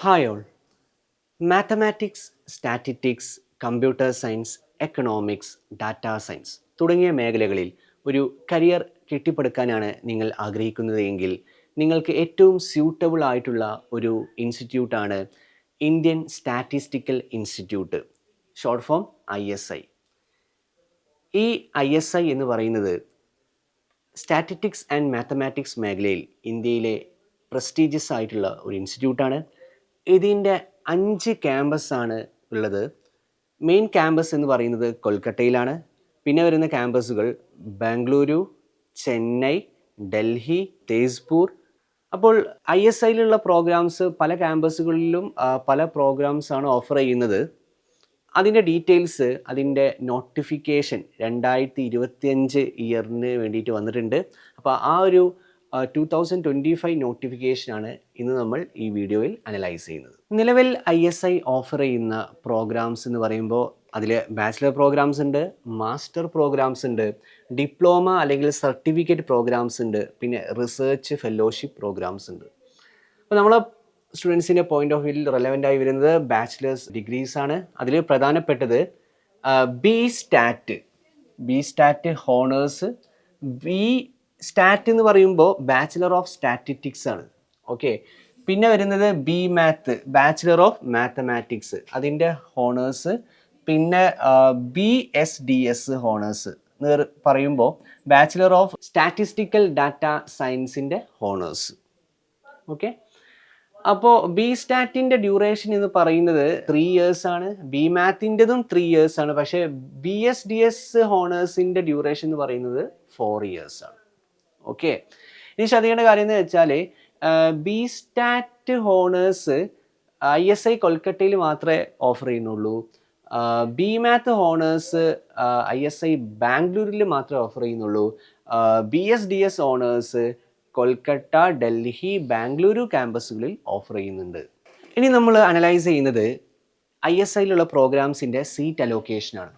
Hi all. Mathematics, statistics, computer science, economics, data science തുടങ്ങിയ മേഖലകളിൽ ഒരു കരിയർ കെട്ടിപ്പടുക്കാനാണ് നിങ്ങൾ ആഗ്രഹിക്കുന്നത് എങ്കിൽ നിങ്ങൾക്ക് ഏറ്റവും സ്യൂട്ടബിൾ ആയിട്ടുള്ള ഒരു ഇൻസ്റ്റിറ്റ്യൂട്ടാണ് Indian statistical institute, short form ISI. ഈ ISI എന്ന് പറയുന്നത് സ്റ്റാറ്റിറ്റിക്സ് ആൻഡ് മാത്തമാറ്റിക്സ് മേഖലയിൽ ഇന്ത്യയിലെ പ്രസ്റ്റീജിയസ് ആയിട്ടുള്ള ഒരു ഇൻസ്റ്റിറ്റ്യൂട്ടാണ്. ഇതിൻ്റെ 5 ക്യാമ്പസാണ് ഉള്ളത്. മെയിൻ ക്യാമ്പസ് എന്ന് പറയുന്നത് കൊൽക്കത്തയിലാണ്. പിന്നെ വരുന്ന ക്യാമ്പസുകൾ ബാംഗ്ലൂരു, ചെന്നൈ, ഡൽഹി, തേസ്പൂർ. അപ്പോൾ ISIയിലുള്ള പ്രോഗ്രാംസ് പല ക്യാമ്പസുകളിലും പല പ്രോഗ്രാംസാണ് ഓഫർ ചെയ്യുന്നത്. അതിൻ്റെ ഡീറ്റെയിൽസ്, അതിൻ്റെ നോട്ടിഫിക്കേഷൻ 2025 ഇയറിന് വേണ്ടിയിട്ട് വന്നിട്ടുണ്ട്. അപ്പോൾ ആ ഒരു 2025 നോട്ടിഫിക്കേഷനാണ് ഇന്ന് നമ്മൾ ഈ വീഡിയോയിൽ അനലൈസ് ചെയ്യുന്നത്. നിലവിൽ ISI ഓഫർ ചെയ്യുന്ന പ്രോഗ്രാംസ് എന്ന് പറയുമ്പോൾ അതിൽ ബാച്ചിലർ പ്രോഗ്രാംസ് ഉണ്ട്, മാസ്റ്റർ പ്രോഗ്രാംസ് ഉണ്ട്, ഡിപ്ലോമ അല്ലെങ്കിൽ സർട്ടിഫിക്കറ്റ് പ്രോഗ്രാംസ് ഉണ്ട്, പിന്നെ റിസർച്ച് ഫെലോഷിപ്പ് പ്രോഗ്രാംസ് ഉണ്ട്. അപ്പോൾ നമ്മൾ സ്റ്റുഡൻസിൻ്റെ പോയിന്റ് ഓഫ് വ്യൂവിൽ റെലവൻ്റ് ആയി വരുന്നത് ബാച്ചിലേഴ്സ് ഡിഗ്രീസ് ആണ്. അതിൽ പ്രധാനപ്പെട്ടത് B stat honours. B stat എന്ന് പറയുമ്പോൾ ബാച്ചിലർ ഓഫ് സ്റ്റാറ്റിറ്റിക്സ് ആണ്. ഓക്കെ. പിന്നെ വരുന്നത് B math, bachelor of mathematics, അതിൻ്റെ ഹോണേഴ്സ്. പിന്നെ BSDS ഹോണേഴ്സ് എന്ന് പറയുമ്പോൾ ബാച്ചിലർ ഓഫ് സ്റ്റാറ്റിസ്റ്റിക്കൽ ഡാറ്റ സയൻസിൻ്റെ ഹോണേഴ്സ്. ഓക്കെ. അപ്പോൾ ബി സ്റ്റാറ്റിൻ്റെ ഡ്യൂറേഷൻ എന്ന് പറയുന്നത് 3 years ആണ്. ബി മാത്തിൻ്റെതും 3 years ആണ്. പക്ഷേ BSDS ഹോണേഴ്സിൻ്റെ ഡ്യൂറേഷൻ എന്ന് പറയുന്നത് 4 years ആണ്. ഓക്കെ. ഇനി ശ്രദ്ധിക്കേണ്ട കാര്യം എന്ന് വെച്ചാൽ ബി സ്റ്റാറ്റ് ഹോണേഴ്സ് ISI കൊൽക്കത്തയിൽ മാത്രമേ ഓഫർ ചെയ്യുന്നുള്ളൂ. ബി മാത്ത് ഹോണേഴ്സ് ISI ബാംഗ്ലൂരിൽ മാത്രമേ ഓഫർ ചെയ്യുന്നുള്ളൂ. BSDS ഹോണേഴ്സ് കൊൽക്കത്ത, ഡൽഹി, ബാംഗ്ലൂരു ക്യാമ്പസുകളിൽ ഓഫർ ചെയ്യുന്നുണ്ട്. ഇനി നമ്മൾ അനലൈസ് ചെയ്യുന്നത് ISIയിലുള്ള പ്രോഗ്രാംസിൻ്റെ സീറ്റ് അലോക്കേഷനാണ്.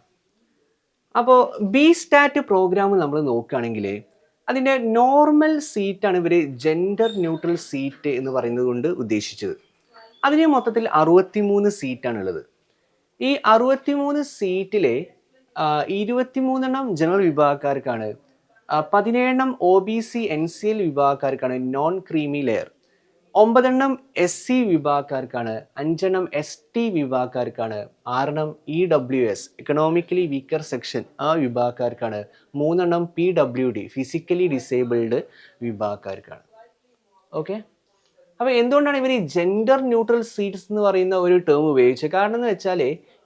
അപ്പോൾ ബി സ്റ്റാറ്റ് പ്രോഗ്രാം നമ്മൾ നോക്കുകയാണെങ്കിൽ അതിൻ്റെ നോർമൽ സീറ്റാണ് ഇവർ ജെൻഡർ ന്യൂട്രൽ സീറ്റ് എന്ന് പറയുന്നത് കൊണ്ട് ഉദ്ദേശിച്ചത്. അതിന് മൊത്തത്തിൽ 63 സീറ്റാണുള്ളത്. ഈ 63 സീറ്റിലെ 23 ജനറൽ വിഭാഗക്കാർക്കാണ്, 17 OBC NCL വിഭാഗക്കാർക്കാണ്, നോൺ ക്രീമി ലെയർ, 9 SC വിഭാഗക്കാർക്കാണ്, 5 ST വിഭാഗക്കാർക്കാണ്, 6 EWS എക്കണോമിക്കലി വീക്കർ സെക്ഷൻ ആ വിഭാഗക്കാർക്കാണ്, 3 PWD ഫിസിക്കലി ഡിസേബിൾഡ് വിഭാഗക്കാർക്കാണ്. ഓക്കെ. അപ്പോൾ എന്തുകൊണ്ടാണ് ഇവർ ഈ ജെൻഡർ ന്യൂട്രൽ സീറ്റ്സ് എന്ന് പറയുന്ന ഒരു ടേം ഉപയോഗിച്ചത്? കാരണം എന്ന് വെച്ചാൽ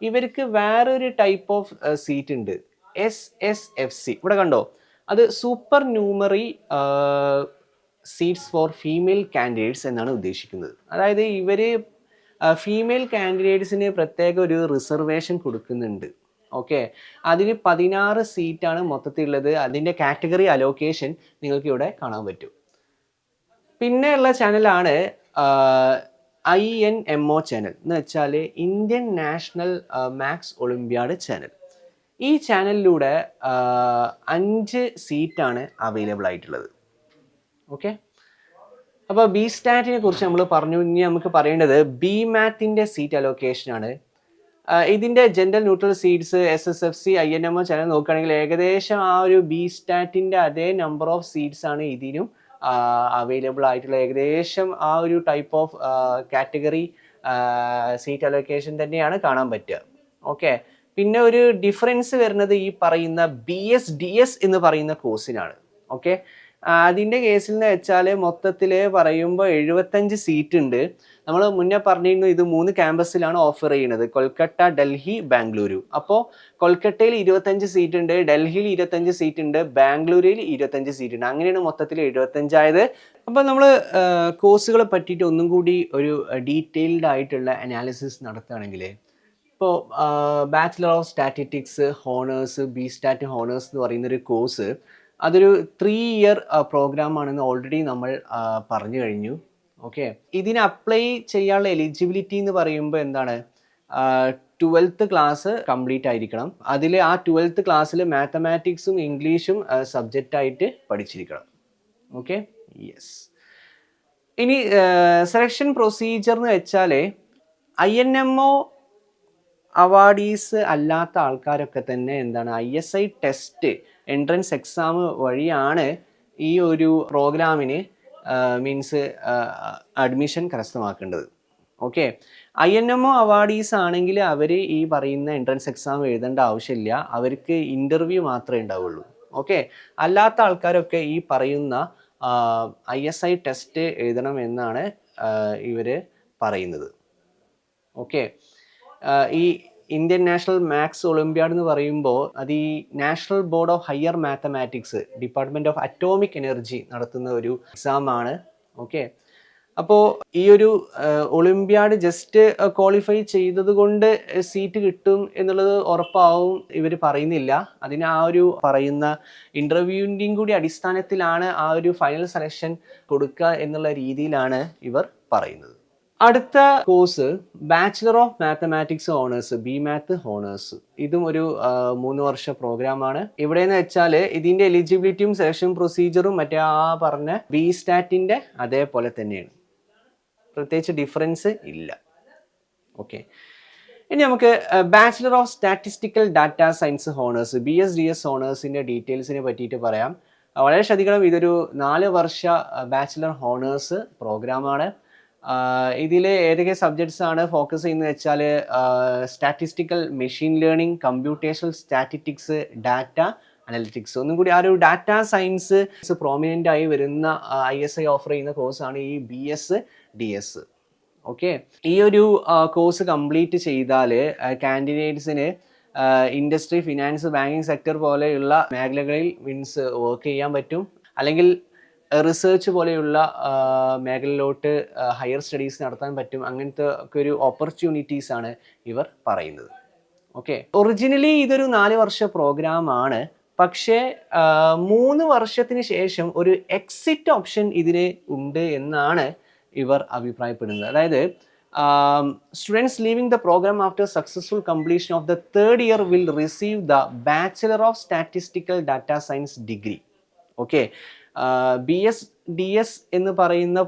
ഇവർക്ക് വേറൊരു ടൈപ്പ് ഓഫ് സീറ്റ് ഉണ്ട്, SSFC. ഇവിടെ കണ്ടോ, അത് supernumerary seats for female candidates എന്നാണ് ഉദ്ദേശിക്കുന്നത്. അതായത് ഇവർ ഫീമെയിൽ കാൻഡിഡേറ്റ്സിന് പ്രത്യേക ഒരു റിസർവേഷൻ കൊടുക്കുന്നുണ്ട്. ഓക്കെ. അതിന് 16 സീറ്റാണ് മൊത്തത്തിലുള്ളത്. അതിൻ്റെ കാറ്റഗറി അലോക്കേഷൻ നിങ്ങൾക്ക് ഇവിടെ കാണാൻ പറ്റും. പിന്നെയുള്ള ചാനലാണ് INMO ചാനൽ എന്ന് വെച്ചാൽ Indian national maths Olympiad channel. ഈ ചാനലിലൂടെ 5 സീറ്റാണ് അവൈലബിൾ ആയിട്ടുള്ളത്. ഓക്കെ. അപ്പോൾ ബി സ്റ്റാറ്റിനെ കുറിച്ച് നമ്മൾ പറഞ്ഞു. ഇനി നമുക്ക് പറയേണ്ടത് ബി മാത്തിൻ്റെ സീറ്റ് അലോക്കേഷനാണ്. ഇതിൻ്റെ gender neutral seats SSFC INMO channel നോക്കുകയാണെങ്കിൽ ഏകദേശം ആ ഒരു ബി സ്റ്റാറ്റിൻ്റെ അതേ നമ്പർ ഓഫ് സീറ്റ്സ് ആണ് ഇതിനും അവൈലബിൾ ആയിട്ടുള്ള. ഏകദേശം ആ ഒരു type of category seat allocation തന്നെയാണ് കാണാൻ പറ്റുക. ഓക്കെ. പിന്നെ ഒരു ഡിഫറൻസ് വരുന്നത് ഈ പറയുന്ന BSDS എന്ന് പറയുന്ന കോഴ്സിനാണ്. ഓക്കെ. അതിൻ്റെ കേസിൽ എന്ന് വെച്ചാൽ മൊത്തത്തിൽ പറയുമ്പോൾ 75 സീറ്റ് ഉണ്ട്. നമ്മൾ മുന്നേ പറഞ്ഞിരുന്നു ഇത് 3 ക്യാമ്പസിലാണ് ഓഫർ ചെയ്യുന്നത്, കൊൽക്കത്ത, ഡൽഹി, ബാംഗ്ലൂരു. അപ്പോൾ കൊൽക്കത്തയിൽ 25 സീറ്റ് ഉണ്ട്, ഡൽഹിയിൽ 25 സീറ്റ് ഉണ്ട്, ബാംഗ്ലൂരിൽ 25 സീറ്റ് ഉണ്ട്. അങ്ങനെയാണ് മൊത്തത്തിൽ 75 ആയത്. അപ്പോൾ നമ്മൾ കോഴ്സുകളെ പറ്റിയിട്ട് ഒന്നും കൂടി ഒരു ഡീറ്റെയിൽഡ് ആയിട്ടുള്ള അനാലിസിസ് നടത്തുകയാണെങ്കിൽ ഇപ്പോൾ bachelor of statistics honours, B stat honours എന്ന് പറയുന്നൊരു കോഴ്സ് അതൊരു 3 year പ്രോഗ്രാമാണെന്ന് ഓൾറെഡി നമ്മൾ പറഞ്ഞു കഴിഞ്ഞു. ഓക്കെ. ഇതിന് അപ്ലൈ ചെയ്യാനുള്ള എലിജിബിലിറ്റി എന്ന് പറയുമ്പോൾ എന്താണ്, 12th ക്ലാസ് കംപ്ലീറ്റ് ആയിരിക്കണം. അതിൽ ആ 12th ക്ലാസ്സിൽ മാത്തമാറ്റിക്സും ഇംഗ്ലീഷും സബ്ജക്റ്റായിട്ട് പഠിച്ചിരിക്കണം. ഓക്കെ. യെസ്. ഇനി സെലക്ഷൻ പ്രൊസീജിയർ എന്ന് വെച്ചാൽ INMO അവാർഡീസ് അല്ലാത്ത ആൾക്കാരൊക്കെ തന്നെ എന്താണ് ISI ടെസ്റ്റ് എൻട്രൻസ് എക്സാം വഴിയാണ് ഈ ഒരു പ്രോഗ്രാമിന് മീൻസ് അഡ്മിഷൻ കരസ്ഥമാക്കേണ്ടത്. ഓക്കെ, INMO അവാർഡീസ് ആണെങ്കിൽ അവർ ഈ പറയുന്ന എൻട്രൻസ് എക്സാം എഴുതേണ്ട ആവശ്യമില്ല, അവർക്ക് ഇൻ്റർവ്യൂ മാത്രമേ ഉണ്ടാവുള്ളൂ. ഓക്കെ, അല്ലാത്ത ആൾക്കാരൊക്കെ ഈ പറയുന്ന ISI ടെസ്റ്റ് എഴുതണം എന്നാണ് ഇവർ പറയുന്നത്. ഓക്കെ, ഈ ഇന്ത്യൻ നാഷണൽ മാത്സ് ഒളിമ്പ്യാഡ് എന്ന് പറയുമ്പോൾ അത് ഈ national board of higher mathematics department of atomic energy നടത്തുന്ന ഒരു എക്സാമാണ്. ഓക്കെ, അപ്പോൾ ഈ ഒരു ഒളിമ്പ്യാഡ് ജസ്റ്റ് ക്വാളിഫൈ ചെയ്തത് കൊണ്ട് സീറ്റ് കിട്ടും എന്നുള്ളത് ഉറപ്പാവും ഇവർ പറയുന്നില്ല. അതിന് ആ ഒരു പറയുന്ന ഇൻ്റർവ്യൂവിൻ്റെയും കൂടി അടിസ്ഥാനത്തിലാണ് ആ ഒരു ഫൈനൽ സെലക്ഷൻ കൊടുക്കുക എന്നുള്ള രീതിയിലാണ് ഇവർ പറയുന്നത്. അടുത്ത course bachelor of mathematics honours, BMath honours. ഇതും ഒരു 3 വർഷ പ്രോഗ്രാമാണ്. ഇവിടെയെന്ന് വെച്ചാൽ ഇതിൻ്റെ എലിജിബിലിറ്റിയും സെലക്ഷൻ പ്രൊസീജിയറും മറ്റേ ആ പറഞ്ഞ BSTATൻ്റെ അതേപോലെ തന്നെയാണ്, പ്രത്യേകിച്ച് ഡിഫറൻസ് ഇല്ല. ഓക്കെ, ഇനി നമുക്ക് bachelor of statistical data science honours BSDS ഹോണേഴ്സിൻ്റെ ഡീറ്റെയിൽസിനെ പറ്റിയിട്ട് പറയാം. വളരെ ശ്രദ്ധിക്കണം, ഇതൊരു 4 വർഷ ബാച്ചിലർ ഹോണേഴ്സ് പ്രോഗ്രാമാണ്. ഇതിൽ ഏതൊക്കെ സബ്ജക്ട്സ് ആണ് ഫോക്കസ് ചെയ്യുന്നത് വെച്ചാൽ statistical machine learning, computational statistics, data analytics. ഒന്നും കൂടി ആ ഒരു ഡാറ്റ സയൻസ് പ്രോമിനൻ്റ് ആയി വരുന്ന ISI ഓഫർ ചെയ്യുന്ന കോഴ്സാണ് ഈ BSDS. ഓക്കെ, ഈ ഒരു കോഴ്സ് കംപ്ലീറ്റ് ചെയ്താൽ കാൻഡിഡേറ്റ്സിന് ഇൻഡസ്ട്രി, ഫിനാൻസ്, ബാങ്കിങ് സെക്ടർ പോലെയുള്ള മേഖലകളിൽ മീൻസ് വർക്ക് ചെയ്യാൻ പറ്റും, അല്ലെങ്കിൽ റിസർച്ച് പോലെയുള്ള മേഖലയിലോട്ട് ഹയർ സ്റ്റഡീസ് നടത്താൻ പറ്റും. അങ്ങനത്തെ ഒക്കെ ഒരു ഓപ്പർച്യൂണിറ്റീസ് ആണ് ഇവർ പറയുന്നത്. ഓക്കെ, ഒറിജിനലി ഇതൊരു 4 വർഷ പ്രോഗ്രാമാണ്. പക്ഷേ 3 വർഷത്തിന് ശേഷം ഒരു എക്സിറ്റ് ഓപ്ഷൻ ഇതിന് ഉണ്ട് എന്നാണ് ഇവർ അഭിപ്രായപ്പെടുന്നത്. അതായത് students leaving the programme after successful completion of the 3rd year will receive the bachelor of statistical data science degree. Okay, BSDS എന്ന് പറയുന്ന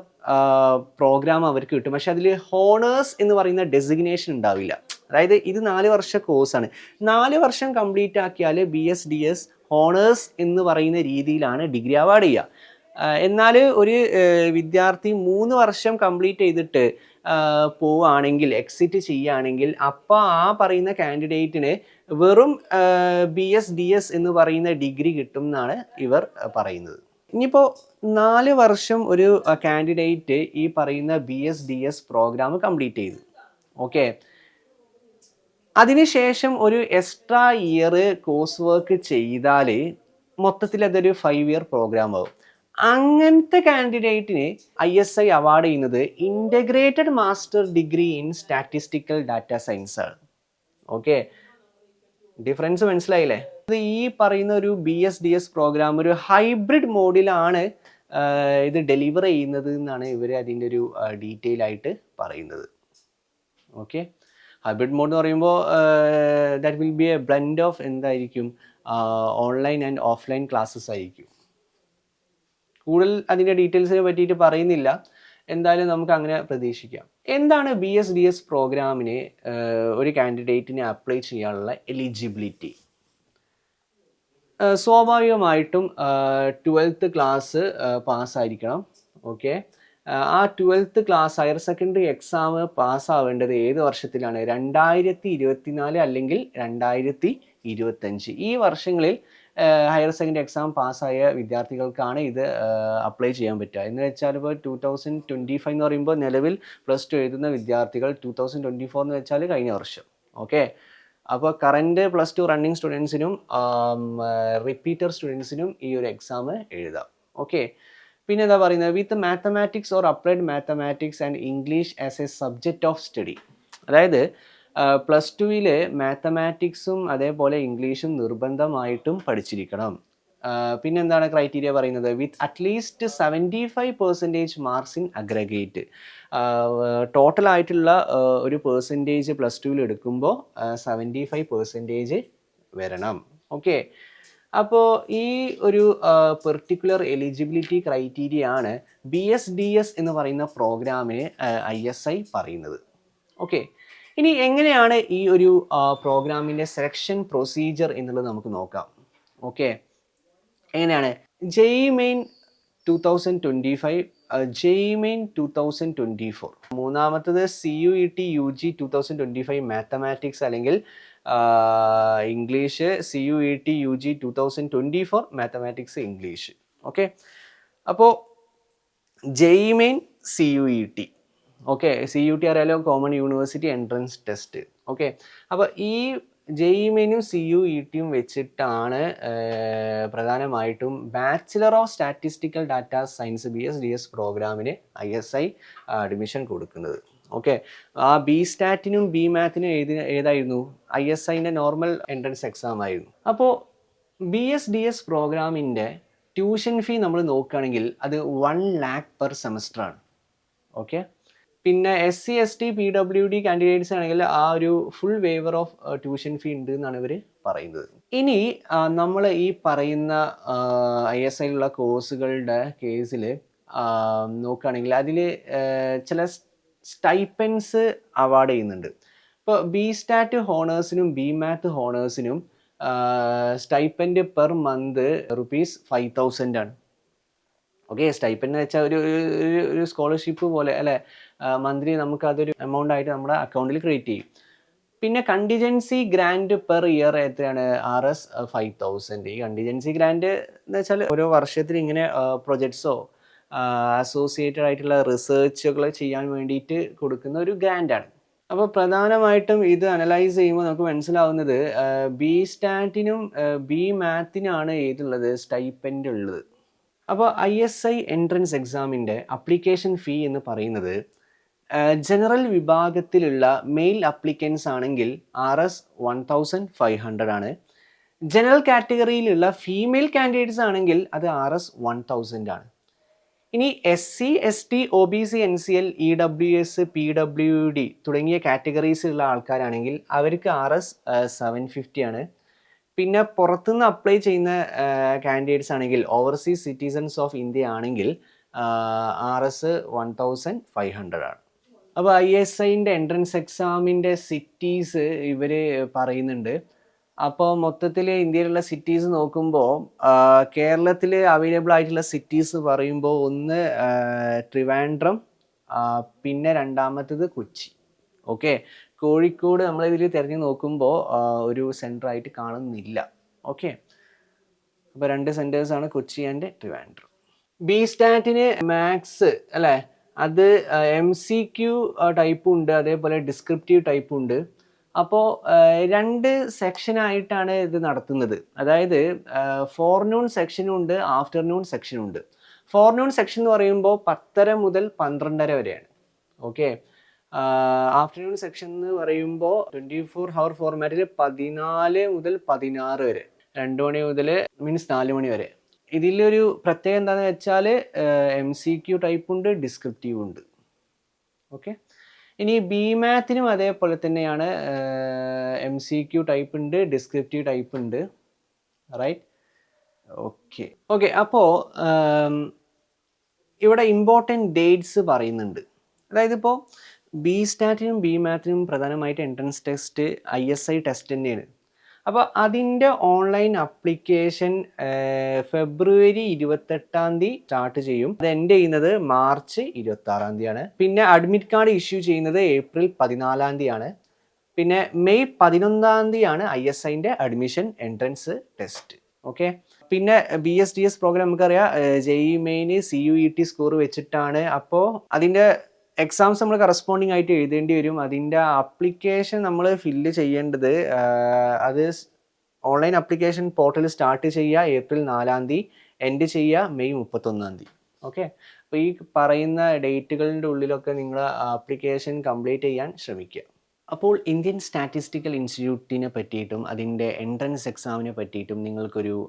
പ്രോഗ്രാം അവർക്ക് കിട്ടും, പക്ഷെ അതിൽ ഹോണേഴ്സ് എന്ന് പറയുന്ന ഡെസിഗ്നേഷൻ ഉണ്ടാവില്ല. അതായത് ഇത് 4 വർഷ കോഴ്സാണ്. 4 വർഷം കംപ്ലീറ്റ് ആക്കിയാൽ BSDS ഹോണേഴ്സ് എന്ന് പറയുന്ന രീതിയിലാണ് ഡിഗ്രി അവാർഡ് ചെയ്യുക. എന്നാൽ ഒരു വിദ്യാർത്ഥി 3 വർഷം കംപ്ലീറ്റ് ചെയ്തിട്ട് പോവുകയാണെങ്കിൽ, എക്സിറ്റ് ചെയ്യുകയാണെങ്കിൽ, അപ്പോൾ ആ പറയുന്ന കാൻഡിഡേറ്റിന് വെറും BSDS എന്ന് പറയുന്ന ഡിഗ്രി കിട്ടും എന്നാണ് ഇവർ പറയുന്നത്. ഇനിയിപ്പോൾ 4 വർഷം ഒരു കാൻഡിഡേറ്റ് ഈ പറയുന്ന BSDS പ്രോഗ്രാം കംപ്ലീറ്റ് ചെയ്തു. ഓക്കെ, അതിനുശേഷം ഒരു എക്സ്ട്രാ ഇയർ കോഴ്സ് വർക്ക് ചെയ്താൽ മൊത്തത്തിൽ അതൊരു 5 ഇയർ പ്രോഗ്രാം ആവും. അങ്ങനത്തെ കാൻഡിഡേറ്റിന് ISI അവാർഡ് ചെയ്യുന്നത് integrated master degree in statistical data science ആണ്. ഓക്കെ, ഡിഫറൻസ് മനസ്സിലായില്ലേ? ഈ പറയുന്ന ഒരു BSDS പ്രോഗ്രാം ഒരു ഹൈബ്രിഡ് മോഡിലാണ് ഇത് ഡെലിവർ ചെയ്യുന്നത് എന്നാണ് ഇവർ അതിൻ്റെ ഒരു ഡീറ്റെയിൽ ആയിട്ട് പറയുന്നത്. ഓക്കെ, ഹൈബ്രിഡ് മോഡ് എന്ന് പറയുമ്പോൾ that will be A blend of എന്തായിരിക്കും, ഓൺലൈൻ ആൻഡ് ഓഫ്ലൈൻ ക്ലാസ്സസ് ആയിരിക്കും. കൂടുതൽ അതിൻ്റെ ഡീറ്റെയിൽസിനെ പറ്റിയിട്ട് പറയുന്നില്ല, എന്തായാലും നമുക്ക് അങ്ങനെ പ്രതീക്ഷിക്കാം. എന്താണ് BSDS പ്രോഗ്രാമിന് ഒരു കാൻഡിഡേറ്റിനെ അപ്ലൈ ചെയ്യാനുള്ള എലിജിബിലിറ്റി? സ്വാഭാവികമായിട്ടും 12th ക്ലാസ് പാസ്സായിരിക്കണം. ഓക്കെ, ആ 12th class higher secondary exam പാസ്സാവേണ്ടത് ഏത് വർഷത്തിലാണ്? 2024 അല്ലെങ്കിൽ 2025. ഈ വർഷങ്ങളിൽ ഹയർ സെക്കൻഡറി എക്സാം പാസ്സായ വിദ്യാർത്ഥികൾക്കാണ് ഇത് അപ്ലൈ ചെയ്യാൻ പറ്റുക. എന്ന് വെച്ചാൽ ഇപ്പോൾ 2025 എന്ന് പറയുമ്പോൾ നിലവിൽ +2 എഴുതുന്ന വിദ്യാർത്ഥികൾ, 2024 എന്ന് വെച്ചാൽ കഴിഞ്ഞ വർഷം. ഓക്കെ, അപ്പോൾ കറൻറ്റ് +2 റണ്ണിങ് സ്റ്റുഡൻസിനും റിപ്പീറ്റർ സ്റ്റുഡൻസിനും ഈ ഒരു എക്സാം എഴുതാം. ഓക്കെ, പിന്നെ എന്താ പറയുന്നത്, വിത്ത് mathematics or applied mathematics and English as A subject of study. അതായത് +2 മാത്തമാറ്റിക്സും അതേപോലെ ഇംഗ്ലീഷും നിർബന്ധമായിട്ടും പഠിച്ചിരിക്കണം. പിന്നെ എന്താണ് ക്രൈറ്റീരിയ പറയുന്നത്? With at least 75% marks in aggregate. ടോട്ടലായിട്ടുള്ള ഒരു പെർസെൻറ്റേജ് +2 എടുക്കുമ്പോൾ 75% വരണം. ഓക്കെ, അപ്പോൾ ഈ ഒരു പെർട്ടിക്കുലർ എലിജിബിലിറ്റി ക്രൈറ്റീരിയ ആണ് BSDS എന്ന് പറയുന്ന പ്രോഗ്രാമിന് ISI പറയുന്നത്. ഓക്കെ, ഇനി എങ്ങനെയാണ് ഈ ഒരു പ്രോഗ്രാമിൻ്റെ സെലക്ഷൻ പ്രൊസീജിയർ എന്നുള്ളത് നമുക്ക് നോക്കാം. ഓക്കെ, എങ്ങനെയാണ് JEE Main 2025, JEE Main 2024, മൂന്നാമത്തത് CUET UG 2025 മാത്തമാറ്റിക്സ് അല്ലെങ്കിൽ English CUET UG 2024 mathematics English. Okay, അപ്പോൾ JEE Main CUET. Okay, CUET അറിയാലോ, common university entrance test. Okay, അപ്പോൾ ഈ JEE Mainും CUETയും വെച്ചിട്ടാണ് പ്രധാനമായിട്ടും bachelor of statistical data science BSDS പ്രോഗ്രാമിന് ISI അഡ്മിഷൻ കൊടുക്കുന്നത്. ഓക്കെ, ആ BSTATനും BMathനും ഏതായിരുന്നു? ISIൻ്റെ നോർമൽ എൻട്രൻസ് എക്സാം ആയിരുന്നു. അപ്പോൾ BSDS പ്രോഗ്രാമിൻ്റെ ട്യൂഷൻ ഫീ നമ്മൾ നോക്കുകയാണെങ്കിൽ അത് 1 lakh per സെമസ്റ്റർ ആണ്. ഓക്കെ, പിന്നെ SC ST PWD കാൻഡിഡേറ്റ്സ് ആണെങ്കിൽ ആ ഒരു full waiver of tuition fee ഉണ്ട് എന്നാണ് ഇവർ പറയുന്നത്. ഇനി നമ്മൾ ഈ പറയുന്ന ISIലുള്ള കോഴ്സുകളുടെ കേസിൽ നോക്കുകയാണെങ്കിൽ അതിൽ ചില സ്റ്റൈപ്പൻസ് അവാർഡ് ചെയ്യുന്നുണ്ട്. ഇപ്പോൾ BSTAT ഹോണേഴ്സിനും BMath ഹോണേഴ്സിനും സ്റ്റൈപ്പൻഡ് പെർ മന്ത് ₹5,000 ആണ്. ഓക്കെ, സ്റ്റൈപ്പൻഡ് എന്ന് വെച്ചാൽ ഒരു സ്കോളർഷിപ്പ് പോലെ അല്ലേ, മന്ത്ലി നമുക്ക് അതൊരു എമൗണ്ട് ആയിട്ട് നമ്മുടെ അക്കൗണ്ടിൽ ക്രിയേറ്റ് ചെയ്യും. പിന്നെ കണ്ടിജൻസി ഗ്രാൻഡ് പെർ ഇയർ എത്രയാണ്? RS 5,000. ഈ കണ്ടിജൻസി ഗ്രാൻഡ് എന്ന് വെച്ചാൽ ഓരോ വർഷത്തിൽ ഇങ്ങനെ പ്രൊജക്ട്സോ അസോസിയേറ്റഡ് ആയിട്ടുള്ള റിസർച്ചുകൾ ചെയ്യാൻ വേണ്ടിയിട്ട് കൊടുക്കുന്ന ഒരു ഗ്രാൻഡാണ്. അപ്പോൾ പ്രധാനമായിട്ടും ഇത് അനലൈസ് ചെയ്യുമ്പോൾ നമുക്ക് മനസ്സിലാവുന്നത് BSTATനും BMathനാണ് ഏതുള്ളത്? സ്റ്റൈപ്പൻഡ് ഉള്ളത്. അപ്പോൾ ISI എൻട്രൻസ് എക്സാമിൻ്റെ അപ്ലിക്കേഷൻ ഫീ എന്ന് പറയുന്നത് ജനറൽ വിഭാഗത്തിലുള്ള മെയിൽ അപ്ലിക്കൻസ് ആണെങ്കിൽ RS 1,500 ആണ്. ജനറൽ കാറ്റഗറിയിലുള്ള ഫീമെയിൽ കാൻഡിഡേറ്റ്സ് ആണെങ്കിൽ അത് RS 1,000 ആണ്. ഇനി SC ST OBC NCL EWS PWD തുടങ്ങിയ കാറ്റഗറീസിലുള്ള ആൾക്കാരാണെങ്കിൽ അവർക്ക് RS 750 ആണ്. പിന്നെ പുറത്തുനിന്ന് അപ്ലൈ ചെയ്യുന്ന കാൻഡിഡേറ്റ്സ് ആണെങ്കിൽ ഓവർസീസ് സിറ്റിസൺസ് ഓഫ് ഇന്ത്യ ആണെങ്കിൽ RS 1,500 ആണ്. അപ്പോൾ ISIൻ്റെ എൻട്രൻസ് എക്സാമിൻ്റെ സിറ്റീസ് ഇവർ പറയുന്നുണ്ട്. അപ്പോൾ മൊത്തത്തിൽ ഇന്ത്യയിലുള്ള സിറ്റീസ് നോക്കുമ്പോൾ കേരളത്തിൽ അവൈലബിൾ ആയിട്ടുള്ള സിറ്റീസ് പറയുമ്പോൾ ഒന്ന് ട്രിവാൻഡ്രം, പിന്നെ രണ്ടാമത്തത് കൊച്ചി. ഓക്കെ, കോഴിക്കോട് നമ്മളിതിൽ തിരഞ്ഞു നോക്കുമ്പോൾ ഒരു സെൻറ്ററായിട്ട് കാണുന്നില്ല. ഓക്കെ, അപ്പോൾ 2 സെൻറ്റേഴ്സാണ് കൊച്ചി ആൻഡ് ട്രിവാൻഡ്രം. BSTATന് മാത്സ് അല്ലേ, അത് MCQ ടൈപ്പും ഉണ്ട്, അതേപോലെ ഡിസ്ക്രിപ്റ്റീവ് ടൈപ്പും ഉണ്ട്. അപ്പോൾ 2 സെക്ഷനായിട്ടാണ് ഇത് നടത്തുന്നത്. അതായത് ഫോർനൂൺ സെക്ഷനും ഉണ്ട്, ആഫ്റ്റർനൂൺ സെക്ഷനും ഉണ്ട്. ഫോർനൂൺ സെക്ഷൻ എന്ന് പറയുമ്പോൾ 10:30 മുതൽ 12:30 വരെയാണ്. ഓക്കെ, ആഫ്റ്റർനൂൺ സെക്ഷൻ എന്ന് പറയുമ്പോൾ 24 hour ഫോർമാറ്റിൽ 14 മുതൽ 16 വരെ, 2 മണി മുതൽ മീൻസ് 4 മണി വരെ. ഇതിലൊരു പ്രത്യേകത എന്താണെന്ന് വെച്ചാൽ MCQ ടൈപ്പ് ഉണ്ട്, ഡിസ്ക്രിപ്റ്റീവ് ഉണ്ട്. ഓക്കെ, ഇനി BMathനും അതേപോലെ തന്നെയാണ്, MCQ ടൈപ്പ് ഉണ്ട്, ഡിസ്ക്രിപ്റ്റീവ് ടൈപ്പ് ഉണ്ട്. Right, okay. അപ്പോൾ ഇവിടെ ഇമ്പോർട്ടൻറ്റ് ഡേറ്റ്സ് പറയുന്നുണ്ട്. അതായത് ഇപ്പോൾ BSTATനും BMathനും പ്രധാനമായിട്ട് എൻട്രൻസ് ടെസ്റ്റ് ISI ടെസ്റ്റ് തന്നെയാണ്. അപ്പോൾ അതിൻ്റെ ഓൺലൈൻ അപ്ലിക്കേഷൻ ഫെബ്രുവരി 28 സ്റ്റാർട്ട് ചെയ്യും. അത് എൻഡ് ചെയ്യുന്നത് മാർച്ച് 26 പിന്നെ അഡ്മിറ്റ് കാർഡ് ഇഷ്യൂ ചെയ്യുന്നത് ഏപ്രിൽ 14 പിന്നെ മെയ് 11 ISIൻ്റെ അഡ്മിഷൻ എൻട്രൻസ് ടെസ്റ്റ്. ഓക്കെ, പിന്നെ BSDS പ്രോഗ്രാം നമുക്കറിയാം JEE Main CUET സ്കോർ വെച്ചിട്ടാണ്. അപ്പോൾ അതിൻ്റെ എക്സാംസ് നമ്മൾ കറസ്പോണ്ടിങ് ആയിട്ട് എഴുതേണ്ടി വരും. അതിൻ്റെ ആപ്ലിക്കേഷൻ നമ്മൾ ഫില്ല് ചെയ്യേണ്ടത് അത് ഓൺലൈൻ ആപ്ലിക്കേഷൻ പോർട്ടൽ സ്റ്റാർട്ട് ചെയ്യുക ഏപ്രിൽ 4 എൻഡ് ചെയ്യുക മെയ് 31. ഓക്കെ, അപ്പോൾ ഈ പറയുന്ന ഡേറ്റുകളുടെ ഉള്ളിലൊക്കെ നിങ്ങൾ ആപ്ലിക്കേഷൻ കംപ്ലീറ്റ് ചെയ്യാൻ ശ്രമിക്കുക. അപ്പോൾ ഇന്ത്യൻ സ്റ്റാറ്റിസ്റ്റിക്കൽ ഇൻസ്റ്റിറ്റ്യൂട്ടിനെ പറ്റിയിട്ടും അതിൻ്റെ എൻട്രൻസ് എക്സാമിനെ പറ്റിയിട്ടും നിങ്ങൾക്കൊരു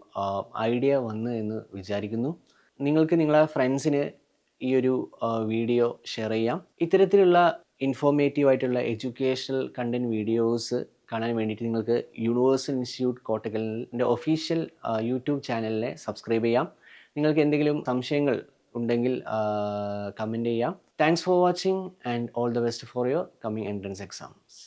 ഐഡിയ വന്നു എന്ന് വിചാരിക്കുന്നു. നിങ്ങൾക്ക് നിങ്ങളെ ഫ്രണ്ട്സിന് ഈ ഒരു വീഡിയോ ഷെയർ ചെയ്യാം. ഇത്തരത്തിലുള്ള ഇൻഫോർമേറ്റീവ് ആയിട്ടുള്ള എഡ്യൂക്കേഷണൽ കണ്ടൻറ് വീഡിയോസ് കാണാൻ വേണ്ടിയിട്ട് നിങ്ങൾക്ക് യൂണിവേഴ്സൽ ഇൻസ്റ്റിറ്റ്യൂട്ട് കോട്ടക്കലിൻ്റെ ഒഫീഷ്യൽ യൂട്യൂബ് ചാനലിനെ സബ്സ്ക്രൈബ് ചെയ്യാം. നിങ്ങൾക്ക് എന്തെങ്കിലും സംശയങ്ങൾ ഉണ്ടെങ്കിൽ കമൻറ്റ് ചെയ്യാം. Thanks for watching and all the best for your coming entrance exams.